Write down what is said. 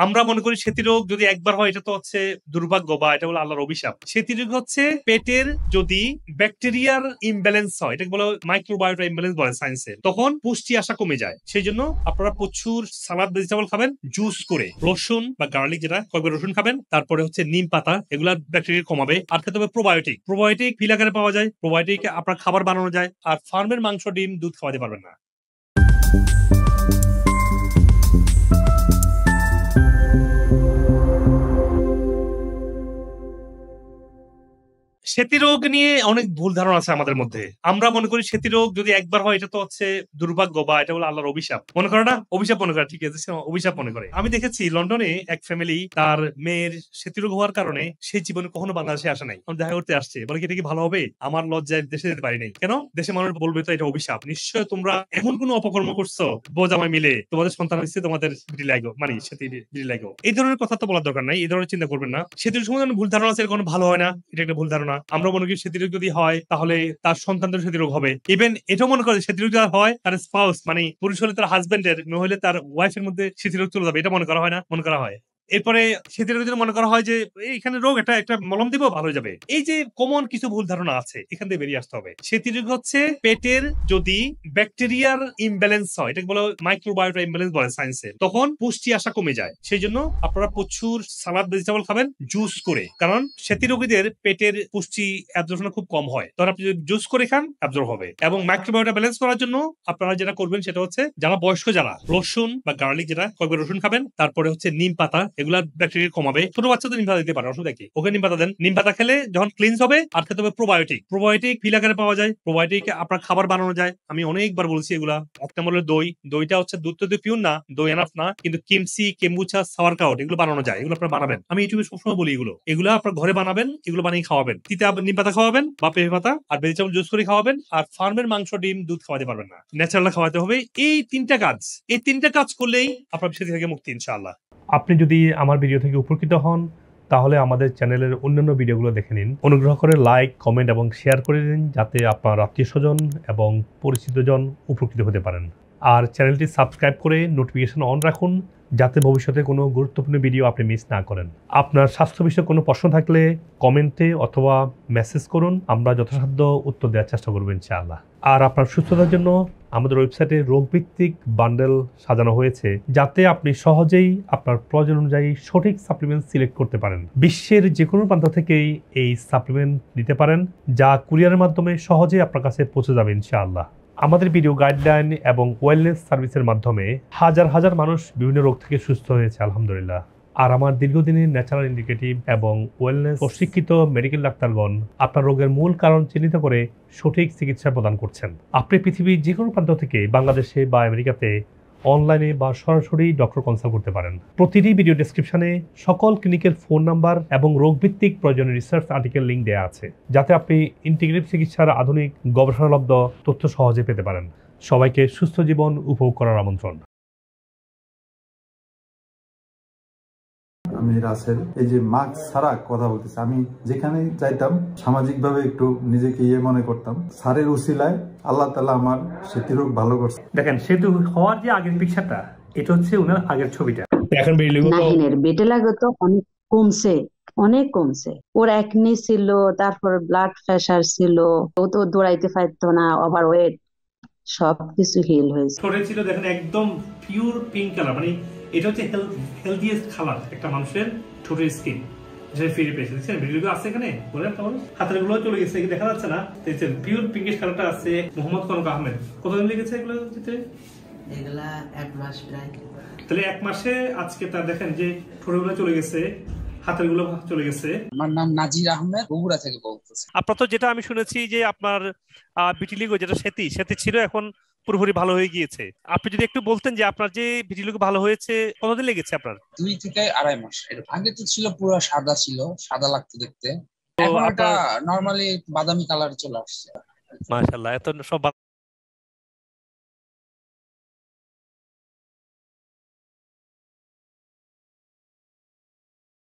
আমরা মনে করি সেতি রোগ যদি একবার হয় এটা তো হচ্ছে দুর্ভাগ্য বা এটা হলো আল্লাহর অভিশাপ। সেতি রোগ হচ্ছে পেটের যদি ব্যাকটেরিয়ার ইমব্যালেন্স হয়, এটাকে বলা হয় মাইক্রোবায়োটা ইমব্যালেন্স বলে সায়েন্সে, তখন পুষ্টি আসা কমে যায়। সেই জন্য আপনারা প্রচুর সালাদ ভেজিটেবল খাবেন, জুস করে রসুন বা গার্লিক, যেটা কয়েকবার রসুন খাবেন, তারপরে হচ্ছে নিম পাতা, এগুলা ব্যাকটেরিয়া কমাবে। আর খেতে হবে প্রোবায়োটিক। প্রোবায়োটিক পিল আকারে পাওয়া যায়, প্রোবায়োটিক আপনার খাবার বানানো যায়। আর ফার্মের মাংস, ডিম, দুধ খাওয়াতে পারবেন না। সেতি রোগ নিয়ে অনেক ভুল ধারণা আছে আমাদের মধ্যে। আমরা মনে করি সেতি রোগ যদি একবার হয় এটা তো হচ্ছে দুর্ভাগ্য বা এটা হলো আল্লাহর অভিশাপ। মনে করে না, অভিশাপ মনে করে, ঠিক আছে, অভিশাপ মনে করে। আমি দেখেছি লন্ডনে এক ফ্যামিলি, তার মেয়ের সেতি রোগ হওয়ার কারণে সে জীবনে কখনো বাংলাদেশে আসে নাই, দেখা করতে আসছে, বলে কি এটা কি ভালো হবে? আমার লজ্জায় দেশে যেতে পারি নাই। কেন? দেশে মানুষ বলবে তো এটা অভিশাপ। নিশ্চয় তোমরা এমন কোন অপকর্ম করছো, বোঝ আমায় মিলে তোমাদের সন্তান হচ্ছে, তোমাদের বিড়ি লাগো, মানে সেতি বিড়ি লাগো। এই ধরনের কথা তো বলার দরকার নাই, এই ধরনের চিন্তা করবেন না। সেতির সময় ভুল ধারণা আছে, কোনো ভালো হয় না, এটা একটা ভুল ধারণা। আমরা মনে করি সেতি রোগ যদি হয় তাহলে তার সন্তানদের সেতি রোগ হবে। ইভেন এটাও মনে করে সেতি রোগ যদি হয় তার স্পাউস, মানে পুরুষ হলে তার হাজবেন্ডের, মেয়ে হলে তার ওয়াইফের মধ্যে সেতি রোগ চলে যাবে, এটা মনে করা হয় না? মনে করা হয়। এরপরে সেতি রোগ যদি মনে করা হয় যে এখানে রোগ, একটা মলম দিব, ভালো হয়ে যাবে। এই যে কমন কিছু ভুল ধারণা আছে, এখান থেকে বেরিয়ে আসতে হবে। সেতি রোগ হচ্ছে পেটের যদি ব্যাকটেরিয়ার ইমব্যালেন্স হয়, এটাকে বলা হয় মাইক্রোবায়োটা ইমব্যালেন্স বলে সায়েন্সে, তখন পুষ্টি আসা কমে যায়। সেই জন্য আপনারা প্রচুর সালাদ ভেজিটেবল খাবেন, জুস করে। কারণ সেতি রোগীদের পেটের পুষ্টি অ্যাবজর্পশন খুব কম হয়, তখন আপনি যদি জুস করে খান অ্যাবজর্ব হবে। এবং মাইক্রোবায়োটা ব্যালেন্স করার জন্য আপনারা যেটা করবেন সেটা হচ্ছে, যারা বয়স্ক, যারা রসুন বা গার্লিক, যেটা কয়েকবার রসুন খাবেন, তারপরে হচ্ছে নিম পাতা, এগুলা ব্যাকটেরিয়া কমাবে। ছোট বাচ্চাদের নিম পাতা দিতে পারে, অসুবিধা কি? ওকে নিম পাতা দেন। নিম পাতা খেলে যখন ক্লিনস হবে। আর খেতে হবে প্রোবায়োটিক। প্রোবায়োটিক পিল আকারে পাওয়া যায়, প্রোবায়োটিক আপনার খাবার বানানো যায়। আমি অনেকবার বলছি এগুলা। এক নম্বরের দই, দইটা হচ্ছে দুধ তো পিওর না, দই এনাফ না, কিন্তু কিমসি, কেম্বুচা, সাওয়ারকাউট এগুলো বানানো যায়, এগুলো আপনারা বানাবেন। আমি ইউটিউবে সবসময় বলি এগুলো আপনার ঘরে বানাবেন, এগুলো বানিয়ে খাওয়াবেন। তিতে নিম পাতা খাওয়াবেন বা পেঁপে পাতা, আর ভেজিটেবল জুস করে খাওয়াবেন। আর ফার্মের মাংস, ডিম, দুধ খাওয়াতে পারবেন না, ন্যাচারাল খাওয়াতে হবে। এই তিনটা কাজ করলেই আপনার সেতি থেকে মুক্তি ইনশাআল্লাহ। আপনি যদি আমার ভিডিও থেকে উপকৃত হন, তাহলে আমাদের চ্যানেলের অন্যান্য ভিডিওগুলো দেখে নিন। অনুগ্রহ করে লাইক, কমেন্ট এবং শেয়ার করে দিন, যাতে আপনার আত্মীয় স্বজন এবং পরিচিতজন উপকৃত হতে পারেন। আর চ্যানেলটি সাবস্ক্রাইব করে নোটিফিকেশন অন রাখুন, যাতে ভবিষ্যতে কোনো গুরুত্বপূর্ণ ভিডিও আপনি মিস না করেন। আপনার স্বাস্থ্য বিষয়ে কোনো প্রশ্ন থাকলে কমেন্টে অথবা মেসেজ করুন, আমরা যথাসাধ্য উত্তর দেওয়ার চেষ্টা করব ইনশাআল্লাহ। আর আপনার সুস্থতার জন্য আমাদের ওয়েবসাইটে রোগভিত্তিক বান্ডেল সাজানো হয়েছে, যাতে আপনি সহজেই আপনার প্রয়োজন অনুযায়ী সঠিক সাপ্লিমেন্ট সিলেক্ট করতে পারেন। বিশ্বের যে কোনো প্রান্ত থেকেই এই সাপ্লিমেন্ট নিতে পারেন, যা কুরিয়ারের মাধ্যমে সহজেই আপনার কাছে পৌঁছে যাবে ইনশাআল্লাহ। আমাদের ভিডিও গাইডলাইন এবং ওয়েলনেস সার্ভিসের মাধ্যমে হাজার হাজার মানুষ বিভিন্ন রোগ থেকে সুস্থ হয়েছে আলহামদুলিল্লাহ। আর আমার দীর্ঘদিনের ন্যাচারাল ইন্ডিকেটিভ এবং ওয়েলনেস প্রশিক্ষিত মেডিকেল ডাক্তারগণ আপনার রোগের মূল কারণ চিহ্নিত করে সঠিক চিকিৎসা প্রদান করছেন। আপনি পৃথিবীর যে কোনো প্রান্ত থেকে বাংলাদেশে বা আমেরিকাতে অনলাইনে বা সরাসরি ডক্টর কনসাল্ট করতে পারেন। প্রতিটি ভিডিও ডেসক্রিপশনে সকল ক্লিনিকের ফোন নাম্বার এবং রোগভিত্তিক প্রয়োজনীয় রিসার্চ আর্টিকেল লিঙ্ক দেওয়া আছে, যাতে আপনি ইন্টিগ্রেটিভ চিকিৎসার আধুনিক গবেষণালব্ধ তথ্য সহজে পেতে পারেন। সবাইকে সুস্থ জীবন উপভোগ করার আমন্ত্রণ। আমি রাসেল। এই যে মাস্ক ছাড়া কথা বলতেছি, আমি যেখানে যাইতাম সামাজিকভাবে একটু নিজেকে মনে করতাম। স্যারের উসিলায় আল্লাহ তাআলা আমার সেতি রোগ ভালো করছে। দেখেন, সেতু হওয়ার যে আগের পিকচারটা, এটা হচ্ছে ওনার আগের ছবিটা। এখন নাহিনের বেটে লাগে তো অনেক কমছে, অনেক কমছে। ওর একনি ছিল, তারপর ব্লাড প্রেশার ছিল, ও তো দৌড়াইতে পারতো না, ওভার ওয়েট, সবকিছু হিল হয়েছে। ঠোঁটে ছিল দেখেন একদম পিওর পিঙ্ক কালার, মানে এটা হচ্ছে হেলদিয়েস্ট কালার একটা মানুষের ঠোঁটের স্কিন, যেটা ফিরে পেয়েছে। দেখছেন ভিডিওগুলো আছে এখানে, বলেন কেমন হাতের গুলো চলে গেছে, দেখা যাচ্ছে না? দেখছেন পিওর পিঙ্কিশ কালারটা আছে। মোহাম্মদ কনক আহমেদ কতদিন লেগেছে এগুলো দিতে? এগুলা 1 মাস প্রায়। তাহলে 1 মাসে আজকে তার দেখেন যে ঠোঁটগুলো চলে গেছে, হাতের গুলো চলে গেছে। আমার নাম নাজির আহমেদ, বগুড়া থেকে বলতেছি। আপনার তো যেটা আমি শুনেছি যে আপনার ভিটিলিগো যেটা সেতি ছিল, এখন পুরোপুরি ভালো হয়ে গিয়েছে। আপনি যদি একটু বলতেন যে আপনার যে ভিটিলিগো ভালো হয়েছে কতদিন লেগেছে আপনার? 2 থেকে 2.5 মাস। আগে তো ছিল পুরো সাদা, ছিল সাদা লাগতো দেখতে, এখন এটা নরমালি বাদামি কালার চলে আসছে। মাশাআল্লাহ, এত সব